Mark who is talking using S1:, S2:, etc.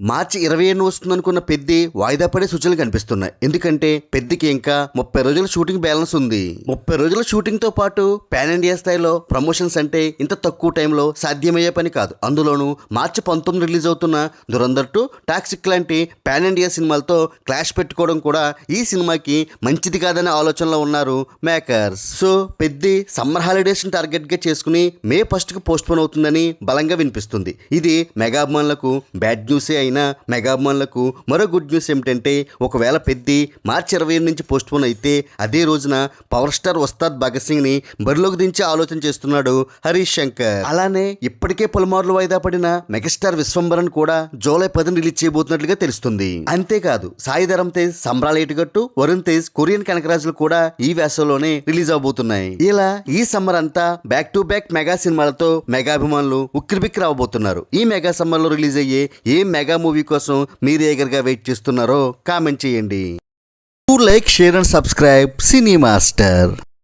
S1: మార్చి 27 వస్తుందనుకున్న పెద్ది వాయిదా పడే సూచనలు కనిపిస్తున్నాయి. ఎందుకంటే పెద్దికి ఇంకా 30 రోజుల షూటింగ్ బ్యాలెన్స్ ఉంది. 30 రోజుల షూటింగ్ తో పాటు పాన్ ఇండియా స్థాయిలో ప్రమోషన్స్ అంటే ఇంత తక్కువ టైంలో సాధ్యమయ్యే పని కాదు. అందులోనూ మార్చి 19 రిలీజ్ అవుతున్న దురంధర్ 2, టాక్సిక్ లాంటి పాన్ ఇండియా సినిమాలతో క్లాష్ పెట్టుకోవడం కూడా ఈ సినిమాకి మంచిది కాదనే ఆలోచనలో ఉన్నారు makers. So Peddi summer holidays target గా చేసుకుని మే 1 కి పోస్ట్ పోన్ అవుతుందని బలంగా వినిపిస్తుంది. ఇది మెగా అభిమానులకు బ్యాడ్ న్యూసే అయినా మెగా అభిమానులకు మరో గుడ్ న్యూస్ ఏమిటంటే ఒకవేళ పెద్ది మార్చి 27 నుంచి పోస్ట్ పోన్ అయితే అదే రోజున పవర్ స్టార్ ఉస్తాద్ భగత్ సింగ్ ని బరిలోకి దించే ఆలోచన చేస్తున్నాడు హరీష్ శంకర్. అలానే ఇప్పటికే పలుమార్లు వాయిదా పడిన మెగాస్టార్ విశ్వంబరన్ కూడా జూలై 10 రిలీజ్ చేయబోతున్నట్లుగా తెలుస్తుంది. అంతేకాదు సాయి ధరమ్ తేజ్, సంబరాల ఏటుగట్టు, వరుణ్ తేజ్, కొరియన్ కనకరాజులు కూడా ఈ వేసవిలోనే రిలీజ్ అవబోతున్నాయి. ఇలా ఈ సమ్మర్ అంతా బ్యాక్ టు బ్యాక్ మెగా సినిమాలతో మెగా అభిమానులు ఉక్కిరిబిక్కిరి రావబోతున్నారు. ఈ మెగా సమ్మర్ లో రిలీజ్ అయ్యే ఏ మెగా మూవీ కోసం మీరు ఏగర్గా వెయిట్ చేస్తున్నారో కామెంట్ చేయండి. Like, share and subscribe cine master.